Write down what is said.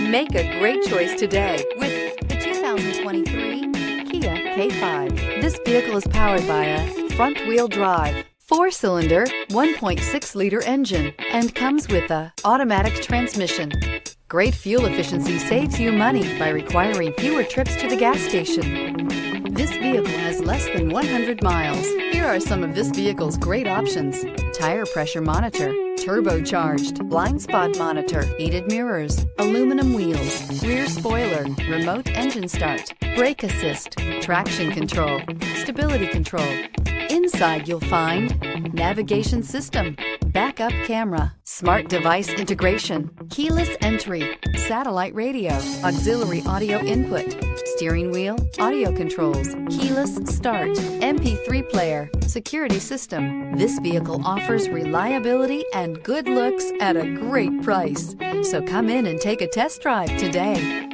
Make a great choice today with the 2023 Kia K5. This vehicle is powered by a front-wheel drive, 4-cylinder, 1.6-liter engine, and comes with a automatic transmission. Great fuel efficiency saves you money by requiring fewer trips to the gas station. This vehicle has less than 100 miles. Here are some of this vehicle's great options: tire pressure monitor, turbocharged, blind spot monitor, heated mirrors, aluminum wheels, rear spoiler, remote engine start, brake assist, traction control, stability control. Inside you'll find navigation system, backup camera, smart device integration, keyless entry, satellite radio, auxiliary audio input, steering wheel audio controls, keyless start, MP3 player, security system. This vehicle offers reliability and good looks at a great price. So come in and take a test drive today.